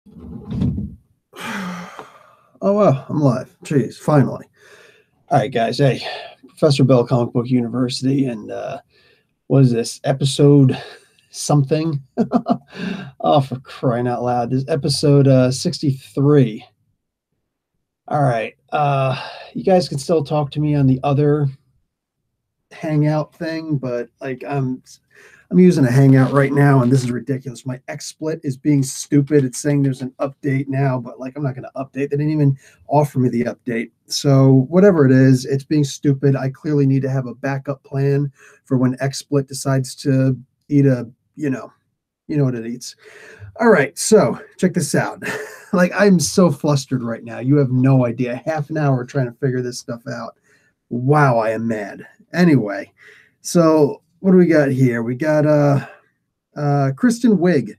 Oh well, I'm live. Jeez, finally. All right, guys. Hey, Professor Bell, Comic Book University, and what is this episode? Something? Oh, for crying out loud! This episode 63. All right. You guys can still talk to me on the other Hangout thing, but like I'm using a Hangout right now, and this is ridiculous. My XSplit is being stupid. It's saying there's an update now, but like I'm not going to update. They didn't even offer me the update. So whatever it is, it's being stupid. I clearly need to have a backup plan for when XSplit decides to eat a, you know what it eats. All right, so check this out. Like I'm so flustered right now. You have no idea. Half an hour trying to figure this stuff out. Wow, I am mad. Anyway, so what do we got here? We got Kristen Wiig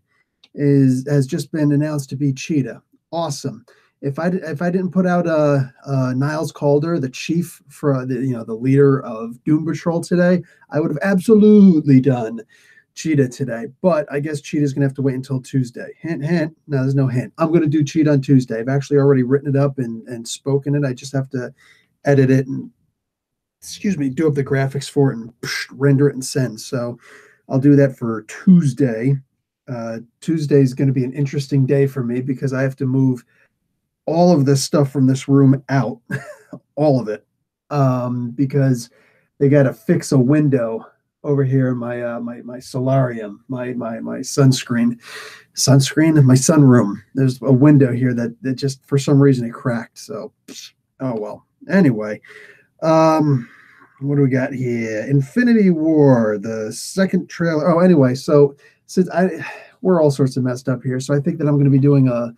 has just been announced to be Cheetah. Awesome. If I didn't put out Niles Calder, the chief for the leader of Doom Patrol today, I would have absolutely done Cheetah today. But I guess Cheetah's gonna have to wait until Tuesday. Hint, hint. No, there's no hint. I'm gonna do Cheetah on Tuesday. I've actually already written it up and spoken it. I just have to edit it and do up the graphics for it and render it and send. So I'll do that for Tuesday. Tuesday is going to be an interesting day for me because I have to move all of this stuff from this room out, all of it, because they got to fix a window over here in my solarium, my sunscreen, my sunroom. There's a window here that just for some reason it cracked. So, oh well. Anyway, what do we got here? Infinity War, the second trailer. Oh, anyway, so since we're all sorts of messed up here, so I think that I'm going to be doing a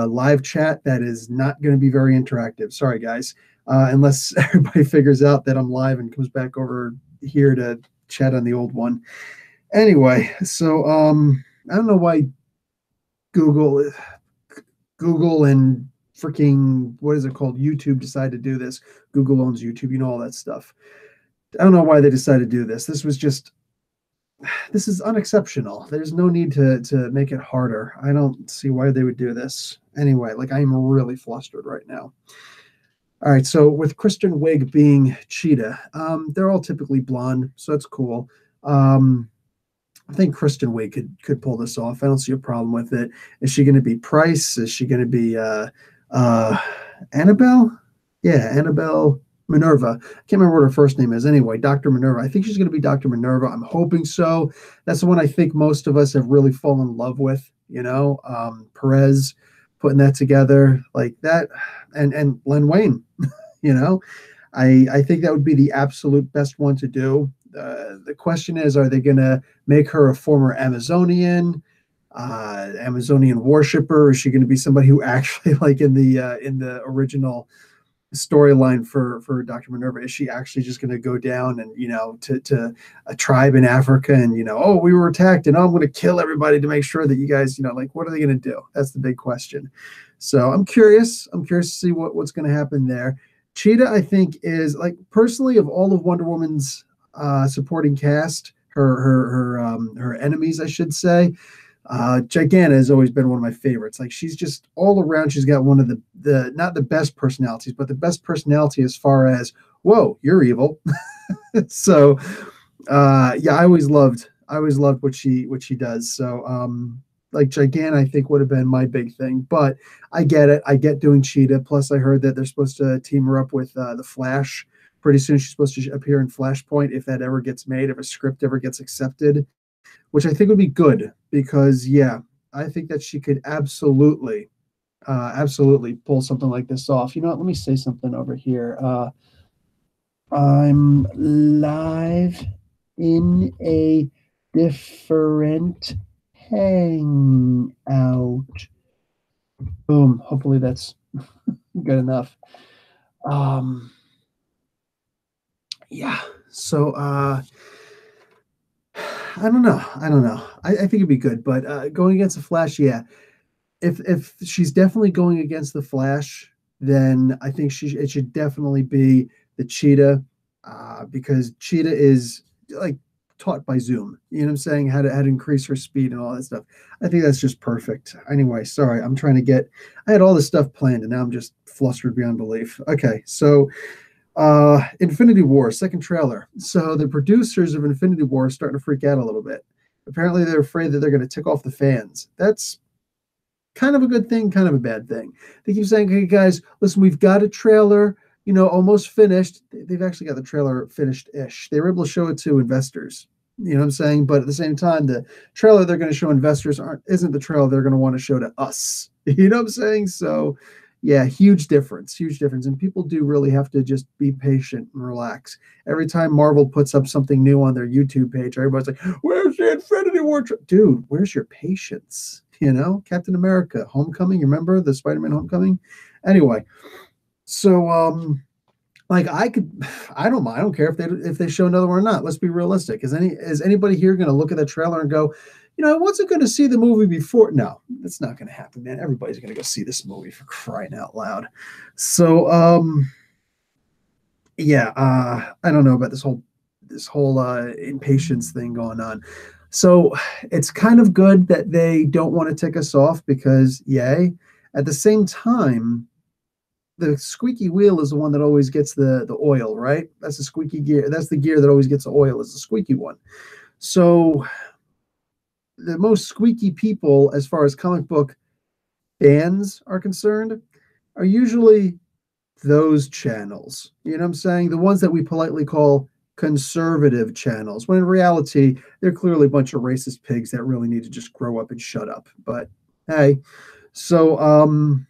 live chat that is not going to be very interactive. Sorry, guys, unless everybody figures out that I'm live and comes back over here to chat on the old one. Anyway, so I don't know why Google and freaking what is it called, YouTube, decided to do this. Google owns YouTube, all that stuff. I don't know why they decided to do this. This is unexceptional. There's no need to make it harder. I don't see why they would do this. Anyway, like I'm really flustered right now. All right, so with Kristen Wiig being Cheetah, they're all typically blonde, so that's cool. I think Kristen Wiig could pull this off. I don't see a problem with it. Is she going to be Price? Is she going to be Annabelle? Yeah, Annabelle Minerva. I can't remember what her first name is. Anyway, Dr. Minerva. I think she's going to be Dr. Minerva. I'm hoping so. That's the one I think most of us have really fallen in love with. Perez putting that together like that, and Len Wayne. I think that would be the absolute best one to do. The question is, are they going to make her a former Amazonian worshiper? Is she going to be somebody who actually, like in the original storyline for Dr. Minerva, is she actually just going to go down and to a tribe in Africa and oh, we were attacked and I'm going to kill everybody to make sure that you guys like, what are they going to do? That's the big question. So I'm curious to see what's going to happen there. Cheetah, I think, is like, personally, of all of Wonder Woman's supporting cast, her enemies, I should say, Giganta has always been one of my favorites. Like, she's just all around. She's got one of the not the best personalities, but the best personality as far as, whoa, you're evil. So yeah, I always loved what she does. So like Giganta, I think would have been my big thing, but I get it. I get doing Cheetah. Plus, I heard that they're supposed to team her up with the Flash pretty soon. She's supposed to appear in Flashpoint if that ever gets made, if a script ever gets accepted, which I think would be good because, yeah, I think that she could absolutely pull something like this off. You know what? Let me say something over here. I'm live in a different hangout. Boom. Hopefully that's good enough. Yeah. So I don't know. I think it'd be good, but going against the Flash, yeah. If she's definitely going against the Flash, then I think it should definitely be the Cheetah, because Cheetah is like taught by Zoom. You know what I'm saying? How to increase her speed and all that stuff. I think that's just perfect. Anyway, sorry, I'm trying to get. I had all this stuff planned, and now I'm just flustered beyond belief. Okay, so Infinity War second trailer. So the producers of Infinity War are starting to freak out a little bit. Apparently, they're afraid that they're going to tick off the fans. That's kind of a good thing, kind of a bad thing. They keep saying, "Hey guys, listen, we've got a trailer, almost finished." They've actually got the trailer finished-ish. They were able to show it to investors. You know what I'm saying? But at the same time, the trailer they're going to show investors isn't the trailer they're going to want to show to us. You know what I'm saying? So, yeah, huge difference, huge difference. And people do really have to just be patient and relax. Every time Marvel puts up something new on their YouTube page, everybody's like, "Where's the Infinity War?" Dude, where's your patience? Captain America, Homecoming. You remember the Spider-Man Homecoming? Anyway, so like I don't mind. I don't care if they show another one or not. Let's be realistic. Is anybody here going to look at that trailer and go, I wasn't going to see the movie before? No, that's not going to happen, man. Everybody's going to go see this movie, for crying out loud. So yeah, I don't know about this whole impatience thing going on. So it's kind of good that they don't want to tick us off because, yay. At the same time, the squeaky wheel is the one that always gets the oil, right? That's the squeaky gear. That's the gear that always gets the oil, is the squeaky one. So the most squeaky people, as far as comic book fans are concerned, are usually those channels. You know what I'm saying? The ones that we politely call conservative channels, when in reality, they're clearly a bunch of racist pigs that really need to just grow up and shut up. But hey, so and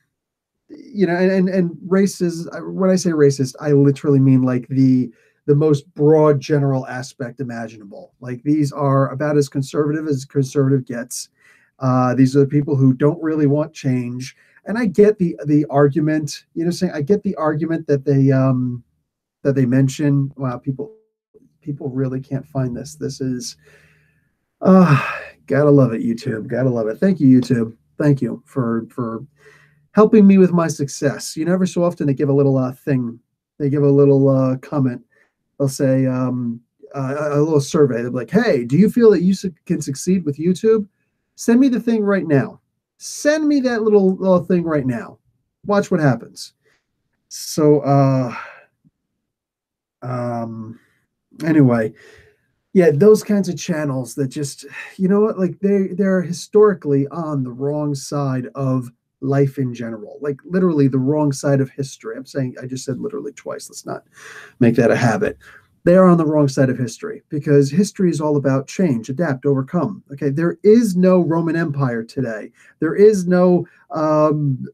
racist, when I say racist, I literally mean like the most broad general aspect imaginable. Like, these are about as conservative gets. These are the people who don't really want change. And I get the argument, saying, I get the argument that they mention. Wow, people really can't find this. This is gotta love it, YouTube. Gotta love it. Thank you, YouTube. Thank you for helping me with my success. Every so often they give a little thing. They give a little comment. They'll say a little survey. They'll be like, "Hey, do you feel that you can succeed with YouTube? Send me the thing right now. Send me that little thing right now. Watch what happens." So anyway, yeah, those kinds of channels that just, what, like they're historically on the wrong side of life in general, like literally the wrong side of history. I just said literally twice. Let's not make that a habit. They are on the wrong side of history because history is all about change, adapt, overcome. Okay, there is no Roman Empire today. There is no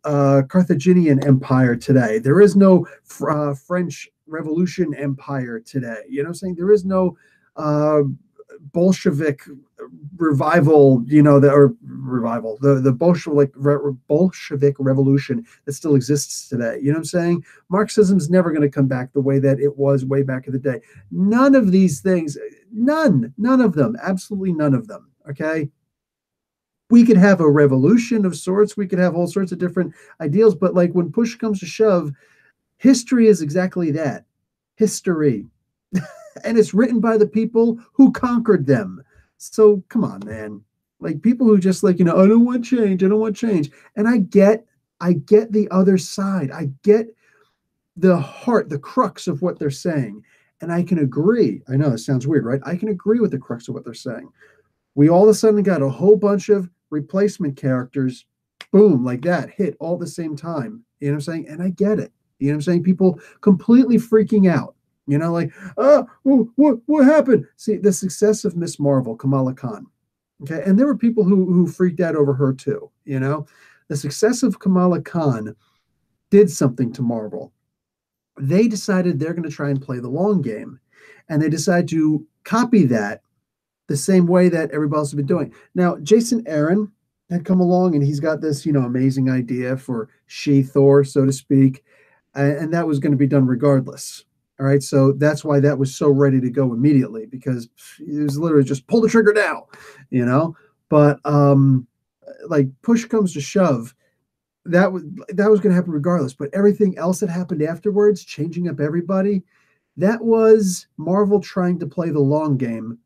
Carthaginian Empire today. There is no French Revolution Empire today. You know what I'm saying? There is no Bolshevik revival, the Bolshevik revolution that still exists today. You know what I'm saying? Marxism's never going to come back the way that it was way back in the day. None of these things, none of them, absolutely none of them. Okay. We could have a revolution of sorts. We could have all sorts of different ideals, but like when push comes to shove, history is exactly that. History. And it's written by the people who conquered them. So come on, man. Like, people who just like, I don't want change. I don't want change. And I get the other side. I get the heart, the crux of what they're saying. And I can agree. I know it sounds weird, right? I can agree with the crux of what they're saying. We all of a sudden got a whole bunch of replacement characters, boom, like that, hit all at the same time. You know what I'm saying? And I get it. You know what I'm saying? People completely freaking out. Like, what happened? See, the success of Miss Marvel, Kamala Khan. Okay. And there were people who freaked out over her too. The success of Kamala Khan did something to Marvel. They decided they're going to try and play the long game. And they decided to copy that the same way that everybody else has been doing. Now, Jason Aaron had come along and he's got this, amazing idea for She-Thor, so to speak. And that was going to be done regardless. All right, so that's why that was so ready to go immediately, because it was literally just pull the trigger now, But like, push comes to shove, that was going to happen regardless. But everything else that happened afterwards, changing up everybody, that was Marvel trying to play the long game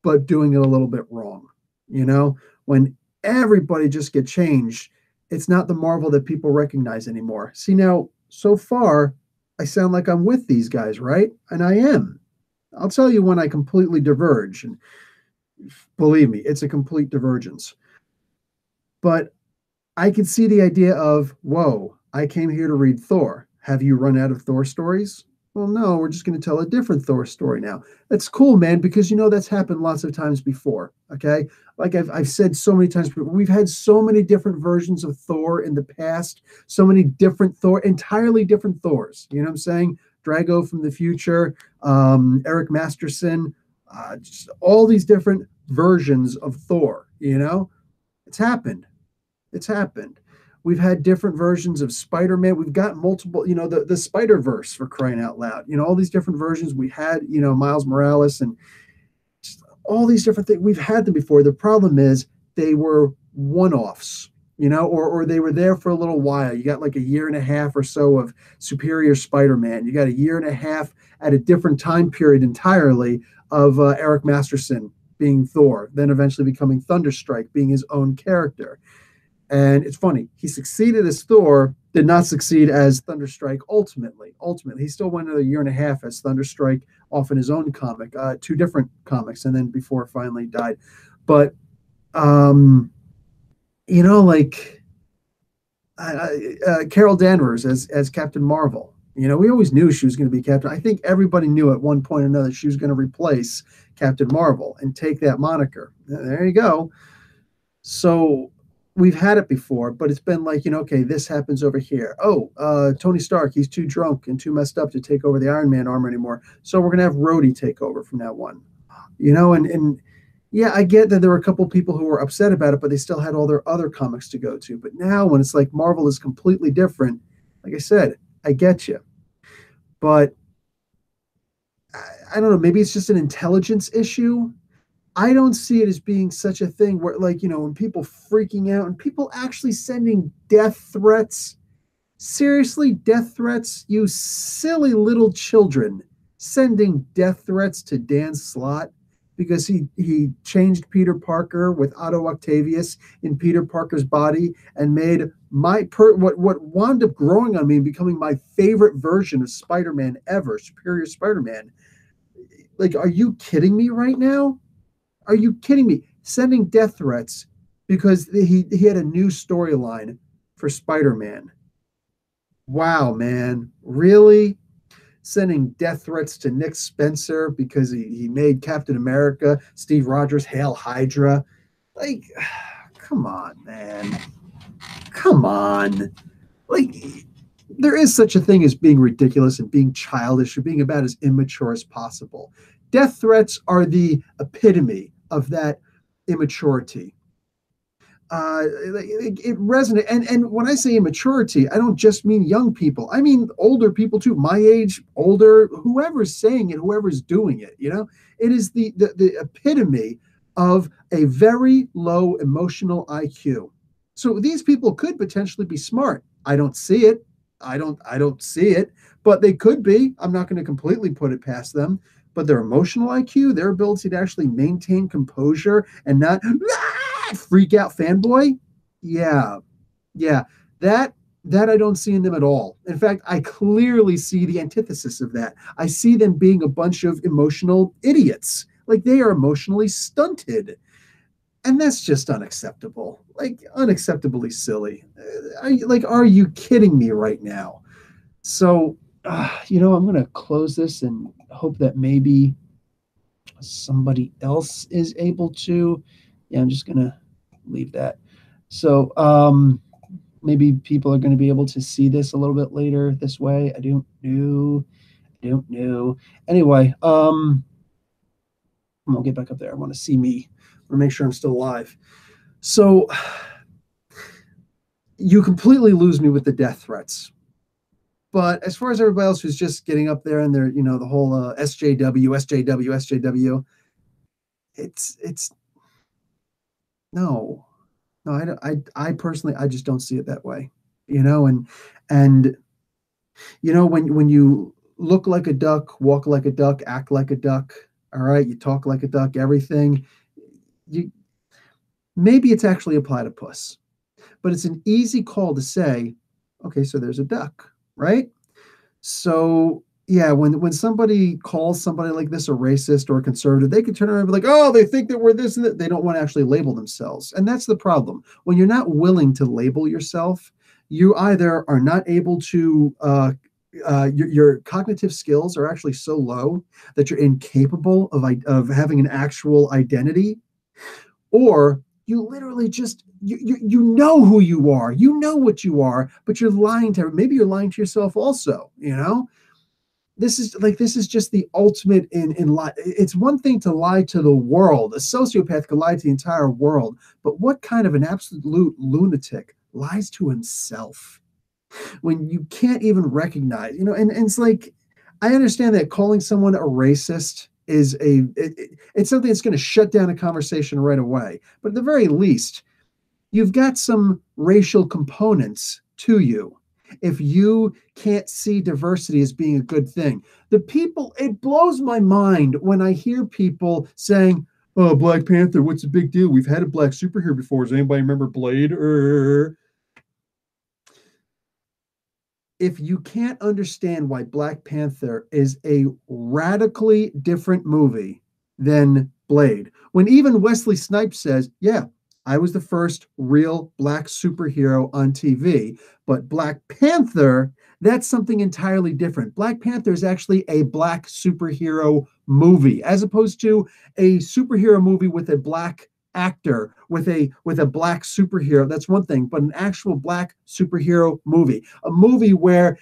but doing it a little bit wrong. You know, when everybody just get changed, it's not the Marvel that people recognize anymore. See, now, so far, I sound like I'm with these guys, right? And I am. I'll tell you when I completely diverge. And believe me, it's a complete divergence. But I can see the idea of, whoa, I came here to read Thor. Have you run out of Thor stories? Well, no, we're just going to tell a different Thor story now. That's cool, man, because that's happened lots of times before. Okay. Like I've said so many times before, we've had so many different versions of Thor in the past, so many different Thor, entirely different Thors. You know what I'm saying? Drago from the future, Eric Masterson, just all these different versions of Thor. It's happened. It's happened. We've had different versions of Spider-Man. We've got multiple, the Spider-Verse, for crying out loud. All these different versions. We had, Miles Morales and just all these different things. We've had them before. The problem is they were one-offs, or they were there for a little while. You got like a year and a half or so of Superior Spider-Man. You got a year and a half at a different time period entirely of Eric Masterson being Thor, then eventually becoming Thunderstrike, being his own character. And it's funny, he succeeded as Thor, did not succeed as Thunderstrike ultimately. Ultimately, he still went another year and a half as Thunderstrike off in his own comic, two different comics, and then before finally died. But, like Carol Danvers as Captain Marvel. We always knew she was going to be Captain. I think everybody knew at one point or another she was going to replace Captain Marvel and take that moniker. There you go. So we've had it before, but it's been like, okay, this happens over here. Oh, Tony Stark, he's too drunk and too messed up to take over the Iron Man armor anymore. So we're going to have Rhodey take over from now on. And yeah, I get that there were a couple people who were upset about it, but they still had all their other comics to go to. But now when it's like Marvel is completely different, like I said, I get you. But I don't know, maybe it's just an intelligence issue. I don't see it as being such a thing where, like, when people freaking out and people actually sending death threats. Seriously, death threats? You silly little children sending death threats to Dan Slott because he changed Peter Parker with Otto Octavius in Peter Parker's body and made what wound up growing on me and becoming my favorite version of Spider-Man ever, Superior Spider-Man. Like, are you kidding me right now? Are you kidding me? Sending death threats because he had a new storyline for Spider-Man. Wow, man. Really? Sending death threats to Nick Spencer because he made Captain America, Steve Rogers, Hail Hydra. Like, come on, man. Come on. Like, there is such a thing as being ridiculous and being childish or being about as immature as possible. Death threats are the epitome of that immaturity. It resonates. And when I say immaturity, I don't just mean young people. I mean older people too, my age, older, whoever's saying it, whoever's doing it, it is the epitome of a very low emotional IQ. So these people could potentially be smart. I don't see it. I don't see it, but they could be. I'm not going to completely put it past them. But their emotional IQ, their ability to actually maintain composure and not freak out fanboy, yeah, that I don't see in them at all. In fact, I clearly see the antithesis of that. I see them being a bunch of emotional idiots. Like, they are emotionally stunted. And that's just unacceptable. Like, unacceptably silly. Are you kidding me right now? So, I'm going to close this and hope that maybe somebody else is able to. Yeah, I'm just going to leave that. So, maybe people are going to be able to see this a little bit later this way. I don't know. Anyway, I'm going to get back up there. I want to see me. I want to make sure I'm still alive. So, you completely lose me with the death threats. But as far as everybody else who's just getting up there and they're, the whole SJW, it's no, I personally, I just don't see it that way, and when you look like a duck, walk like a duck, act like a duck, All right, you talk like a duck, everything. You maybe it's actually a platypus, but it's an easy call to say, okay, so there's a duck, right? So yeah, when somebody calls somebody like this a racist or a conservative, they could turn around and be like, oh, they think that we're this and that. They don't want to actually label themselves. And that's the problem. When you're not willing to label yourself, you either are not able to your cognitive skills are actually so low that you're incapable of having an actual identity, or you literally just you know who you are, you know what you are, but you're lying to, maybe you're lying to yourself also, you know. This is just the ultimate in lie. It's one thing to lie to the world. A sociopath could lie to the entire world, but what kind of an absolute lunatic lies to himself when you can't even recognize, you know? And it's like, I understand that calling someone a racist is it's something that's going to shut down a conversation right away, but at the very least, you've got some racial components to you. If you can't see diversity as being a good thing, it blows my mind when I hear people saying, oh, Black Panther, what's the big deal? We've had a black superhero before. Does anybody remember Blade? If you can't understand why Black Panther is a radically different movie than Blade, when even Wesley Snipes says, yeah, I was the first real black superhero on TV, but Black Panther, that's something entirely different. Black Panther is actually a black superhero movie, as opposed to a superhero movie with a black actor with a black superhero. That's one thing, but an actual black superhero movie, a movie where,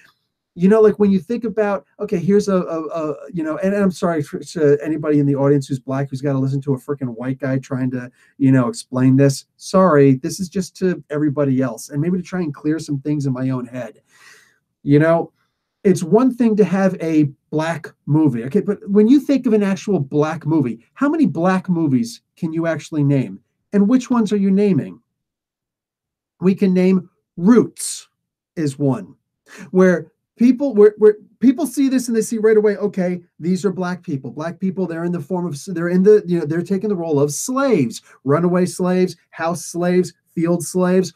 you know, like when you think about, okay, here's you know, and I'm sorry to anybody in the audience who's black who's got to listen to a freaking white guy trying to, you know, explain this. Sorry, this is just to everybody else, and maybe to try and clear some things in my own head. You know, it's one thing to have a black movie, okay, but when you think of an actual black movie, how many black movies can you actually name? And which ones are you naming? We can name Roots is one, where where people see this and they see right away, okay, these are black people. Black people, they're in the form of, they're in the, you know, they're taking the role of slaves, runaway slaves, house slaves, field slaves,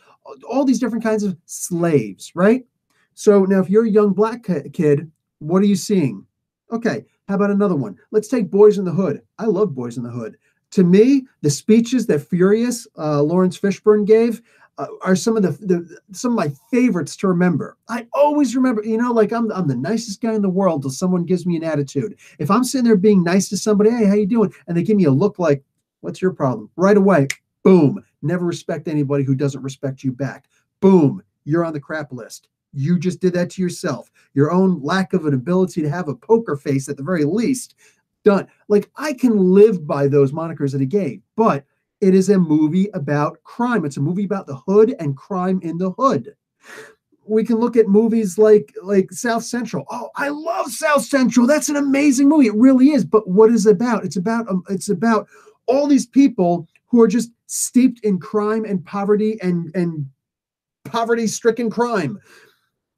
all these different kinds of slaves, right? So now if you're a young black kid, what are you seeing? Okay, how about another one? Let's take Boys in the Hood. I love Boys in the Hood. To me, the speeches that Furious, Lawrence Fishburne gave, are some of some of my favorites to remember. I always remember, you know, like I'm the nicest guy in the world till someone gives me an attitude. If I'm sitting there being nice to somebody, hey, how you doing? And they give me a look like, what's your problem? Right away, boom, never respect anybody who doesn't respect you back. Boom, you're on the crap list. You just did that to yourself. Your own lack of an ability to have a poker face at the very least. Done. Like, I can live by those monikers that he gave, but it is a movie about crime. It's a movie about the hood and crime in the hood. We can look at movies like South Central. Oh, I love South Central. That's an amazing movie. It really is. But what is it about? It's about all these people who are just steeped in crime and poverty and poverty-stricken crime.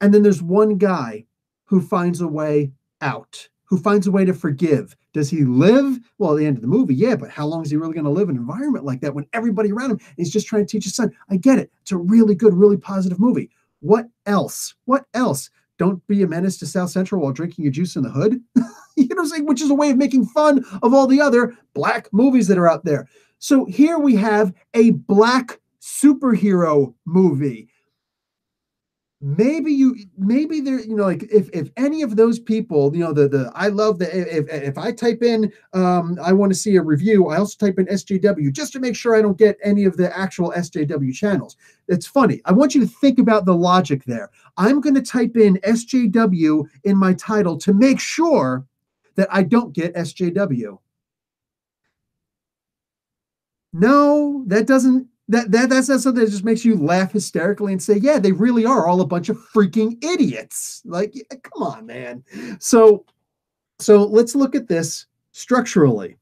And then there's one guy who finds a way out, who finds a way to forgive. Does he live? Well, at the end of the movie, yeah, but how long is he really going to live in an environment like that when everybody around him is just trying to teach his son? I get it. It's a really good, really positive movie. What else? What else? Don't be a menace to South Central while drinking your juice in the hood. You know what I'm saying? Which is a way of making fun of all the other black movies that are out there. So here we have a black superhero movie. Maybe there, you know, like if any of those people, you know, I love the, if I type in I want to see a review, I also type in SJW just to make sure I don't get any of the actual SJW channels. It's funny. I want you to think about the logic there. I'm going to type in SJW in my title to make sure that I don't get SJW. No, that doesn't, that's not something that just makes you laugh hysterically and say, yeah, they really are all a bunch of freaking idiots. Like, come on, man. So let's look at this structurally.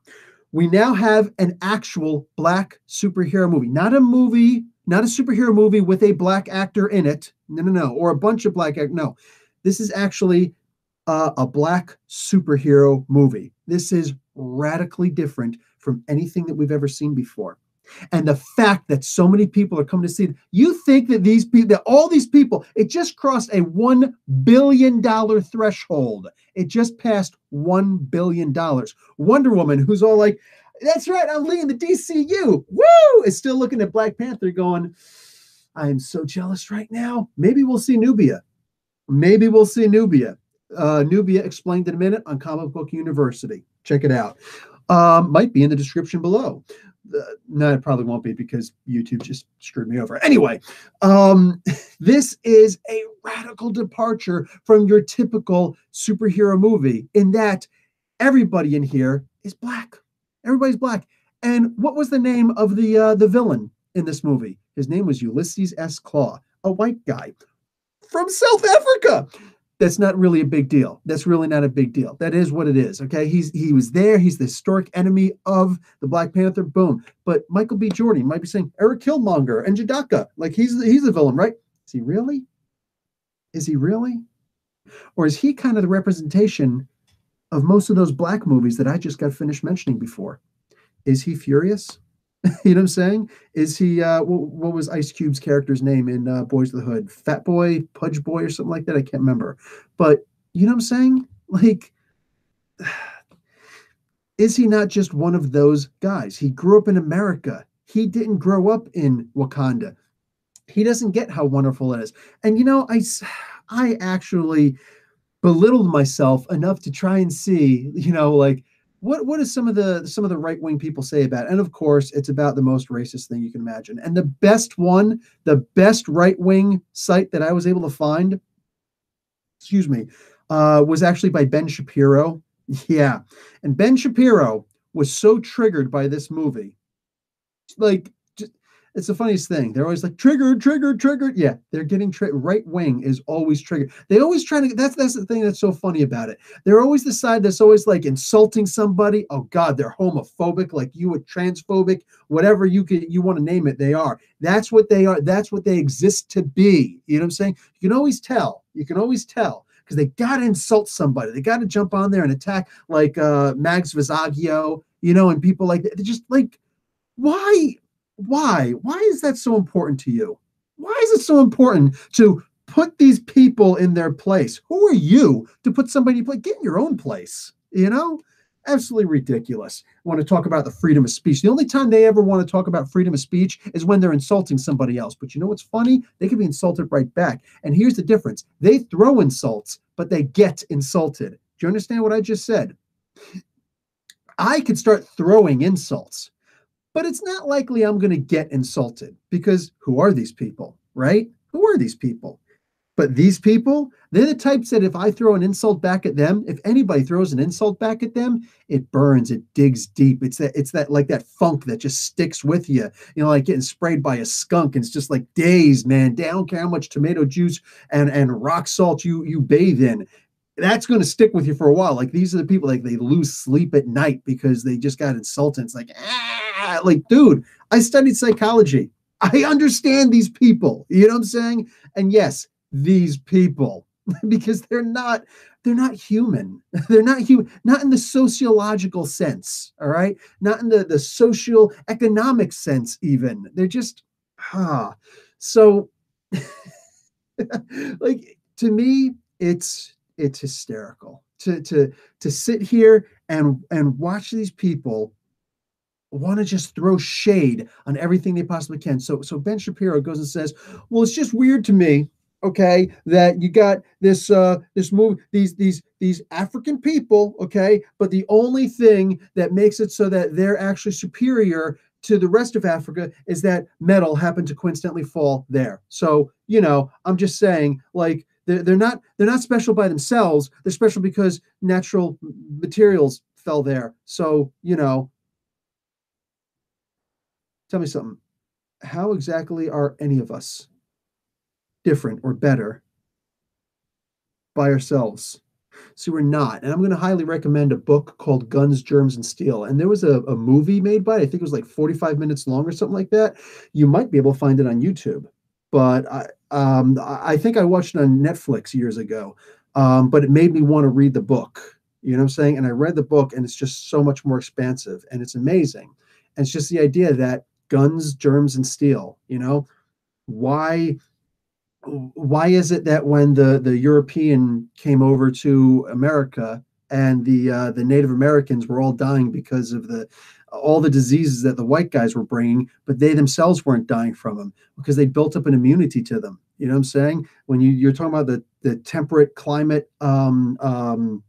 We now have an actual black superhero movie, not a superhero movie with a black actor in it. No, or a bunch of black actors. No, this is actually a black superhero movie. This is radically different from anything that we've ever seen before. And the fact that so many people are coming to see it, you think that these people, that all these people, it just crossed a $1 billion threshold. It just passed $1 billion. Wonder Woman, who's all like, that's right, I'm leading the DCU. Woo! Is still looking at Black Panther going, I am so jealous right now. Maybe we'll see Nubia. Maybe we'll see Nubia. Nubia explained in a minute on Comic Book University. Check it out. Might be in the description below. No, it probably won't be because YouTube just screwed me over. Anyway, this is a radical departure from your typical superhero movie in that everybody in here is black. Everybody's black. And what was the name of the villain in this movie? His name was Ulysses S. Claw, a white guy from South Africa. That's not really a big deal. That's really not a big deal. That is what it is. Okay. He was there. He's the historic enemy of the Black Panther. Boom. But Michael B. Jordan might be saying Eric Killmonger and Jadaka. Like he's the villain, right? Is he really? Is he really? Or is he kind of the representation of most of those black movies that I just got finished mentioning before? Is he Furious? You know what I'm saying? Is he, what was Ice Cube's character's name in Boys of the Hood? Fat Boy, Pudge Boy, or something like that? I can't remember. But you know what I'm saying? Like, is he not just one of those guys? He grew up in America. He didn't grow up in Wakanda. He doesn't get how wonderful it is. And, you know, I actually belittled myself enough to try and see, you know, like, what does some of the right-wing people say about it? And of course, it's about the most racist thing you can imagine. And the best right-wing site that I was able to find, was actually by Ben Shapiro. Yeah. And Ben Shapiro was so triggered by this movie. Like, it's the funniest thing. They're always like, triggered. Yeah, they're getting triggered. Right wing is always triggered. They always try to, that's the thing that's so funny about it. They're always the side that's always like insulting somebody. Oh God, they're homophobic, like you are transphobic, whatever you want to name it, they are. That's what they are. That's what they exist to be. You know what I'm saying? You can always tell. Because they got to insult somebody. They got to jump on there and attack like Mags Visaggio, you know, and people like that. They're just like, why? Why is that so important to you? Why is it so important to put these people in their place? Who are you to put somebody in place? Get in your own place, you know? Absolutely ridiculous. Want to talk about the freedom of speech. The only time they ever want to talk about freedom of speech is when they're insulting somebody else. But you know what's funny? They can be insulted right back. And here's the difference. They throw insults, but they get insulted. Do you understand what I just said? I could start throwing insults, but it's not likely I'm going to get insulted because who are these people, right? Who are these people? But these people, they're the types that if I throw an insult back at them, if anybody throws an insult back at them, it burns, it digs deep. It's that like that funk that just sticks with you, you know, like getting sprayed by a skunk. And it's just like days, man. They don't care how much tomato juice and rock salt you bathe in. That's going to stick with you for a while. Like these are the people, like they lose sleep at night because they just got insulted. It's like, dude, I studied psychology. I understand these people. You know what I'm saying? And yes, these people, because they're not human. They're not human, not in the sociological sense. All right. Not in the social economic sense, even. They're just, so like to me, it's hysterical to sit here and watch these people want to just throw shade on everything they possibly can. So Ben Shapiro goes and says, well, it's just weird to me, okay, that you got this movie, these African people, okay, but the only thing that makes it so that they're actually superior to the rest of Africa is that metal happened to coincidentally fall there. So, you know, I'm just saying, like, they're not special by themselves. They're special because natural materials fell there. So, you know, tell me something. How exactly are any of us different or better by ourselves? So we're not. And I'm going to highly recommend a book called Guns, Germs, and Steel. And there was a movie made by it. I think it was like 45 minutes long or something like that. You might be able to find it on YouTube. But I think I watched it on Netflix years ago. But it made me want to read the book. You know what I'm saying? And I read the book, and it's just so much more expansive, and it's amazing. And it's just the idea that guns, germs, and steel, why why is it that when the European came over to America, and the Native Americans were all dying because of the all the diseases that the white guys were bringing, but they themselves weren't dying from them because they built up an immunity to them. You know what I'm saying? When you're talking about the temperate climate, the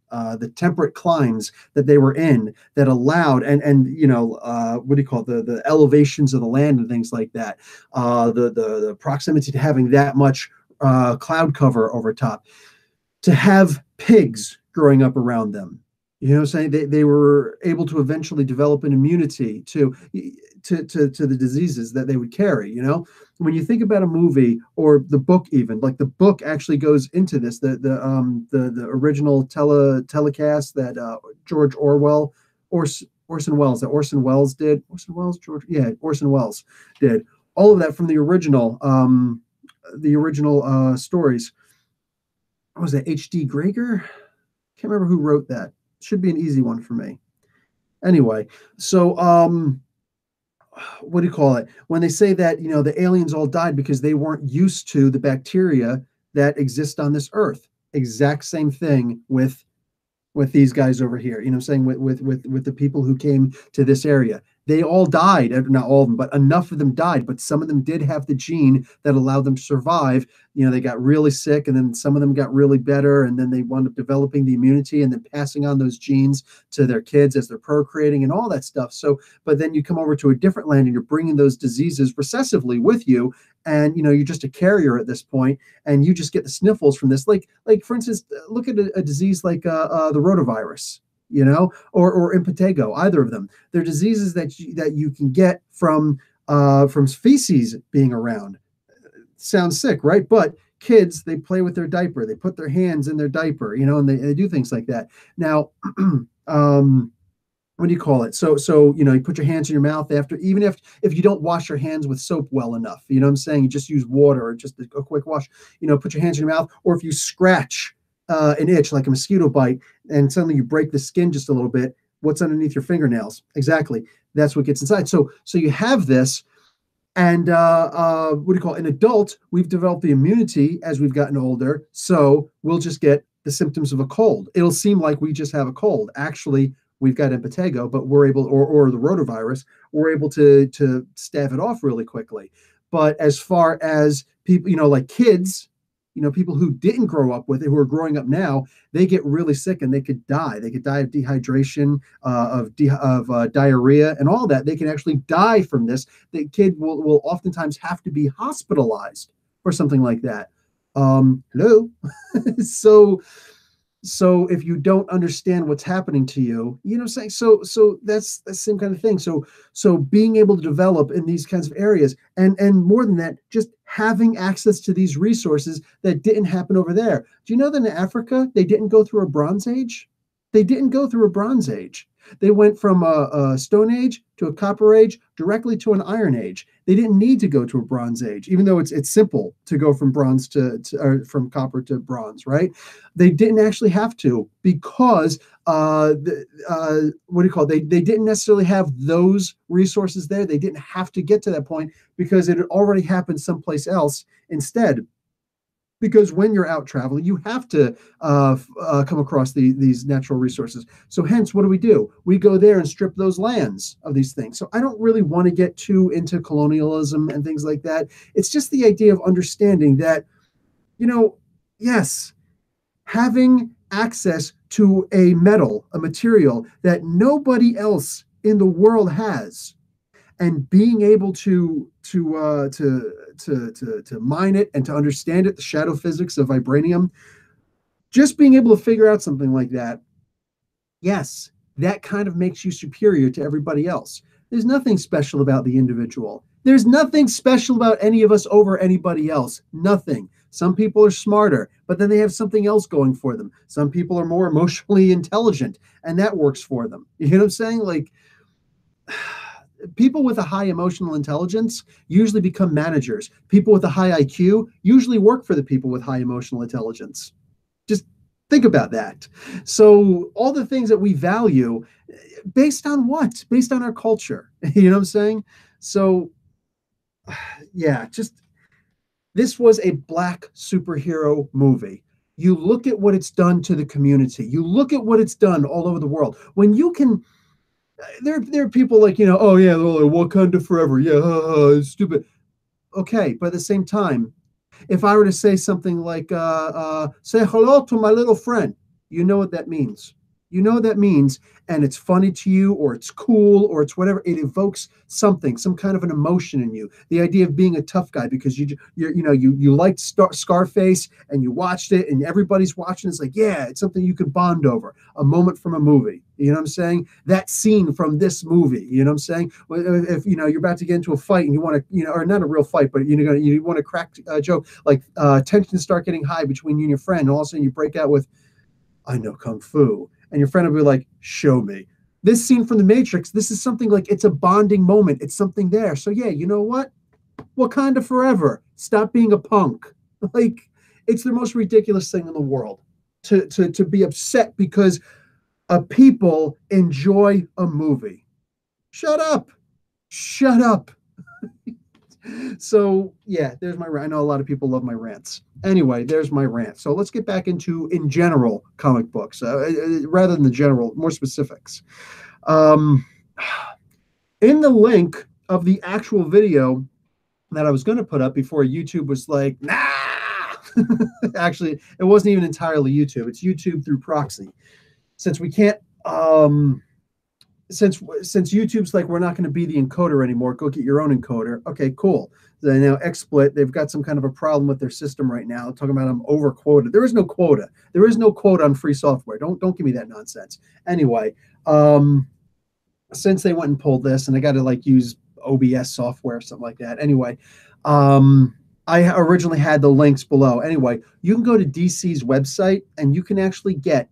temperate climes that they were in that allowed, and what do you call it, the elevations of the land and things like that, the proximity to having that much cloud cover over top, to have pigs growing up around them. You know what I'm saying? They were able to eventually develop an immunity to the diseases that they would carry. When you think about a movie or the book, even like the book actually goes into this. The original telecast that George Orwell, Orson Welles, that Orson Welles did. Orson Welles, George, yeah, Orson Welles did all of that from the original stories. What was that, H.D. Greger? Can't remember who wrote that. Should be an easy one for me. Anyway, so what do you call it? When they say that, the aliens all died because they weren't used to the bacteria that exist on this earth. Exact same thing with these guys over here. You know what I'm saying? With the people who came to this area. They all died, not all of them, but enough of them died. But some of them did have the gene that allowed them to survive. They got really sick, and then some of them got really better, and then they wound up developing the immunity and then passing on those genes to their kids as they're procreating and all that stuff. So, but then you come over to a different land and you're bringing those diseases recessively with you, and you're just a carrier at this point, and you just get the sniffles from this. Like for instance, look at a disease like the rotavirus. Or impetigo, either of them. They're diseases that you can get from feces being around. Sounds sick, right? But kids, they play with their diaper. They put their hands in their diaper, and they do things like that. Now, what do you call it? So you put your hands in your mouth even if you don't wash your hands with soap well enough. You know what I'm saying? You just use water or just a quick wash. Put your hands in your mouth, or if you scratch an itch like a mosquito bite, and suddenly you break the skin just a little bit, what's underneath your fingernails? Exactly. That's what gets inside. So you have this, and what do you call it? An adult, we've developed the immunity as we've gotten older, so we'll just get the symptoms of a cold. It'll seem like we just have a cold. Actually, we've got impetigo, but we're able, or the rotavirus, we're able to stave it off really quickly. But as far as people, like kids, people who didn't grow up with it, who are growing up now, they get really sick and they could die. They could die of dehydration, of diarrhea, and all that. They can actually die from this. The kid will oftentimes have to be hospitalized for something like that. Hello. So if you don't understand what's happening to you, saying, so that's the same kind of thing. So being able to develop in these kinds of areas, and more than that, just having access to these resources that didn't happen over there. Do you know that in Africa, they didn't go through a Bronze Age? They didn't go through a Bronze Age. They went from a Stone Age to a Copper Age directly to an Iron Age. They didn't need to go to a Bronze Age, even though it's simple to go from bronze or from copper to bronze, right? They didn't actually have to, because what do you call it? They didn't necessarily have those resources there. They didn't have to get to that point because it had already happened someplace else instead. Because when you're out traveling, you have to come across these natural resources. So hence, what do? We go there and strip those lands of these things. So I don't really want to get too into colonialism and things like that. It's just the idea of understanding that, yes, having access to a metal, a material that nobody else in the world has, and being able to mine it and to understand it, the shadow physics of vibranium, just being able to figure out something like that, yes, that kind of makes you superior to everybody else. There's nothing special about the individual. There's nothing special about any of us over anybody else. Nothing. Some people are smarter, but then they have something else going for them. Some people are more emotionally intelligent, and that works for them. You know what I'm saying? Like, people with a high emotional intelligence usually become managers. People with a high IQ usually work for the people with high emotional intelligence. Just Think about that. So all the things that we value, based on what? Based on our culture. You know what I'm saying? So yeah, just this was a black superhero movie. You look at what it's done to the community. You look at what it's done all over the world. When you can, there are people like, oh yeah, Wakanda forever. Yeah, it's stupid. Okay, but at the same time, if I were to say something like, say hello to my little friend, you know what that means. You know what that means, and it's funny to you, or it's cool, or it's whatever. It evokes something, some kind of an emotion in you. The idea of being a tough guy because you liked Scarface and you watched it, and everybody's watching. It's like, yeah, it's something you could bond over. A moment from a movie. You know what I'm saying? That scene from this movie. You know what I'm saying? If you're about to get into a fight and you want to, or not a real fight, but you want to crack a joke, like tensions start getting high between you and your friend, and all of a sudden you break out with, "I know kung fu," and your friend will be like, "Show me." This scene from The Matrix, this is something like, it's a bonding moment. It's something there. So yeah, you know what? Wakanda forever. Stop being a punk. Like, it's the most ridiculous thing in the world to be upset because a people enjoy a movie. Shut up. Shut up. So yeah, there's my rant. I know a lot of people love my rants. Anyway, there's my rant. So let's get back into, in general, comic books, rather than the general, more specifics. Um, in the link of the actual video that I was going to put up before YouTube was like, nah. Actually, it wasn't even entirely YouTube. It's YouTube through proxy. Since we can't, since YouTube's like, we're not going to be the encoder anymore. Go get your own encoder. Okay, cool. Then now XSplit, they've got some kind of a problem with their system right now. Talking about I'm over quoted. There is no quota. There is no quota on free software. Don't give me that nonsense. Anyway, since they went and pulled this, and I got to like use OBS software or something like that. Anyway, I originally had the links below. Anyway, you can go to DC's website and you can actually get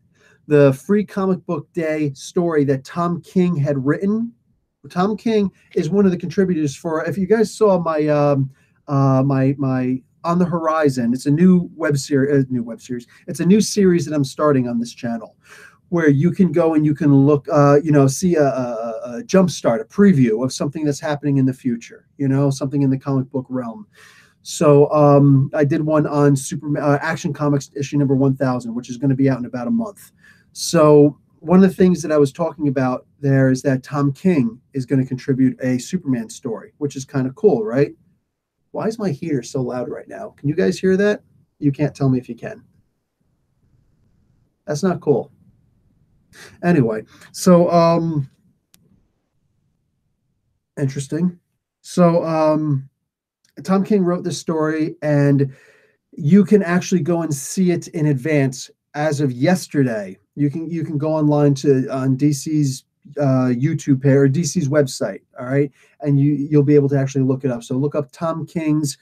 the free comic book day story that Tom King had written. Tom King is one of the contributors for, if you guys saw my my On the Horizon, it's a new web series, It's a new series that I'm starting on this channel, where you can go and you can look, see a jump start, a preview of something that's happening in the future, something in the comic book realm. So I did one on Action Comics issue number 1000, which is going to be out in about a month. So one of the things that I was talking about there is that Tom King is going to contribute a Superman story, which is kind of cool, right? Why is my heater so loud right now? Can you guys hear that? You can't tell me if you can. That's not cool. Anyway, so interesting. So Tom King wrote this story, and you can actually go and see it in advance as of yesterday. You can go online on DC's YouTube page or DC's website, all right, and you'll be able to actually look it up. So look up Tom King's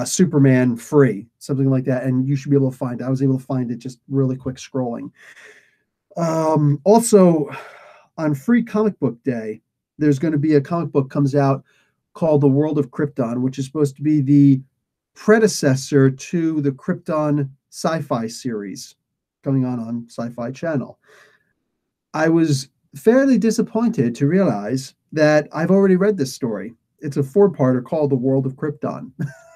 Superman free, something like that, and you should be able to find it. I was able to find it just really quick scrolling. Also, on Free Comic Book Day, there's going to be a comic book comes out called The World of Krypton, which is supposed to be the predecessor to the Krypton sci-fi series coming on Sci-Fi Channel. I was fairly disappointed to realize that I've already read this story. It's a 4-parter called The World of Krypton.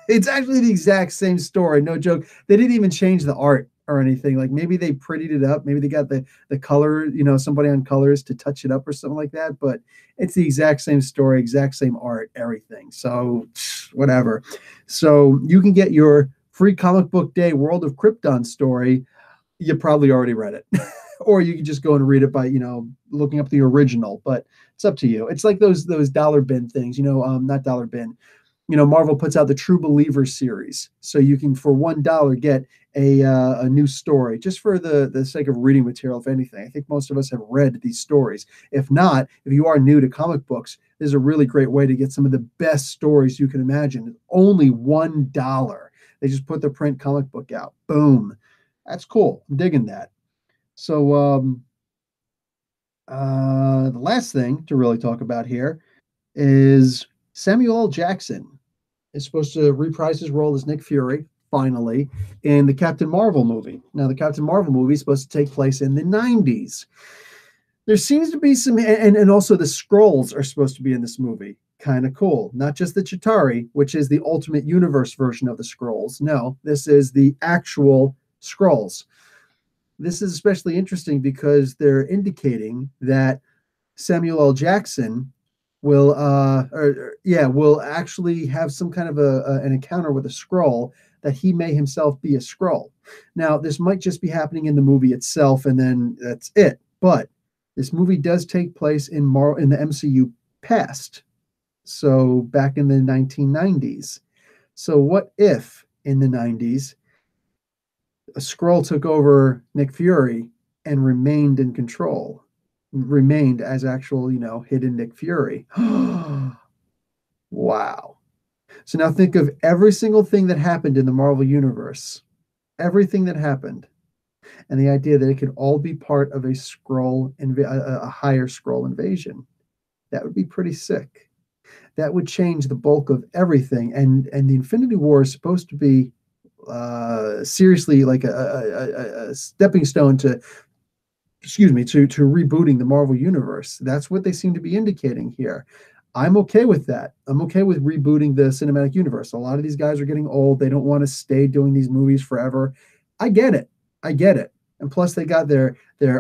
It's actually the exact same story, no joke. They didn't even change the art or anything. Like, maybe they prettied it up. Maybe they got the color, somebody on colors to touch it up or something like that. But it's the exact same story, exact same art, everything. So whatever. So you can get your Free Comic Book Day World of Krypton story. You probably already read it. Or you can just go and read it by, looking up the original. But it's up to you. It's like those dollar bin things, not dollar bin. Marvel puts out the True Believers series, so you can for $1 get a new story, just for the sake of reading material. If anything, I think most of us have read these stories. If not, if you are new to comic books, this is a really great way to get some of the best stories you can imagine. Only $1. They just put the print comic book out. Boom, that's cool. I'm digging that. So the last thing to really talk about here is Samuel L. Jackson is supposed to reprise his role as Nick Fury. finally, in the Captain Marvel movie. Now, the Captain Marvel movie is supposed to take place in the 90s. There seems to be some, and also the Skrulls are supposed to be in this movie. Kind of cool. Not just the Chitauri, which is the Ultimate Universe version of the Skrulls. No, this is the actual Skrulls. This is especially interesting because they're indicating that Samuel L. Jackson will will actually have some kind of an encounter with a Skrull, that he may himself be a Skrull. Now, this might just be happening in the movie itself, and then that's it. But this movie does take place in the MCU past, so back in the 1990s. So what if in the 90s a Skrull took over Nick Fury and remained in control? Remained as actual, hidden Nick Fury. Wow. So now think of every single thing that happened in the Marvel Universe. Everything that happened. And the idea that it could all be part of a higher Skrull invasion. That would be pretty sick. That would change the bulk of everything. And the Infinity War is supposed to be seriously like a stepping stone to rebooting the Marvel Universe. That's what they seem to be indicating here. I'm okay with that. I'm okay with rebooting the cinematic universe. A lot of these guys are getting old. They don't want to stay doing these movies forever. I get it. And plus, they got their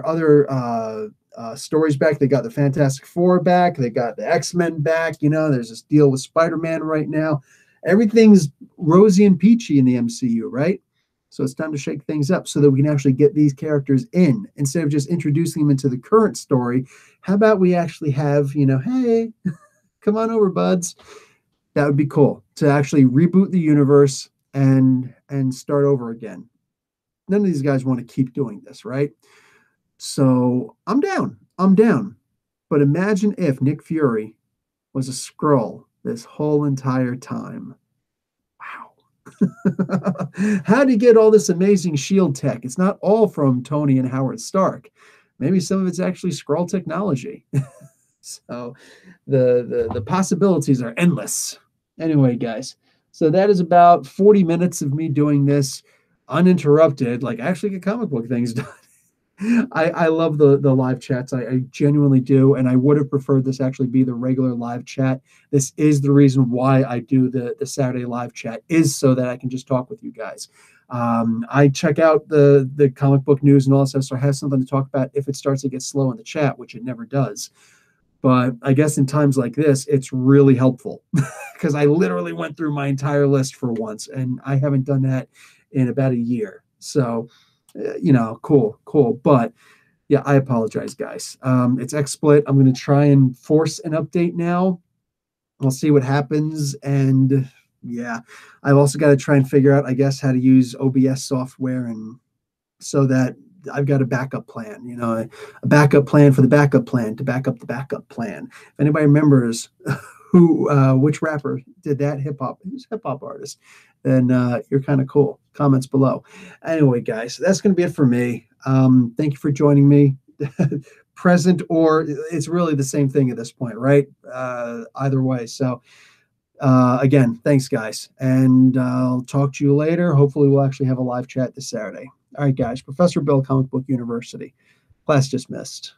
other stories back. They got the Fantastic Four back. They got the X-Men back. There's this deal with Spider-Man right now. Everything's rosy and peachy in the MCU, right? So it's time to shake things up so that we can actually get these characters in. Instead of just introducing them into the current story, how about we actually have, hey, come on over, buds. That would be cool to actually reboot the universe and start over again. None of these guys want to keep doing this, right? So I'm down. But imagine if Nick Fury was a Skrull this whole entire time. How do you get all this amazing shield tech? It's not all from Tony and Howard Stark. Maybe some of it's actually Skrull technology. So the possibilities are endless. Anyway, guys, so that is about 40 minutes of me doing this uninterrupted, like actually get comic book things done. I love the live chats. I genuinely do. And I would have preferred this actually be the regular live chat. This is the reason why I do the Saturday live chat, is so that I can just talk with you guys. I check out the comic book news and all that stuff, so I have something to talk about if it starts to get slow in the chat, which it never does. But I guess in times like this, it's really helpful because I literally went through my entire list for once, and I haven't done that in about a year. So, cool. But yeah, I apologize, guys. It's XSplit. I'm going to try and force an update now. We'll see what happens. And yeah, I've also got to try and figure out, I guess, how to use OBS software, and so that I've got a backup plan, a backup plan for the backup plan to back up the backup plan. If anybody remembers which rapper did that hip hop artist, then you're kind of cool. Comments below. Anyway, guys, that's going to be it for me. Thank you for joining me. Present, or it's really the same thing at this point, right? Either way. So again, thanks, guys. And I'll talk to you later. Hopefully we'll actually have a live chat this Saturday. All right, guys. Professor Bill, Comic Book University. Class dismissed.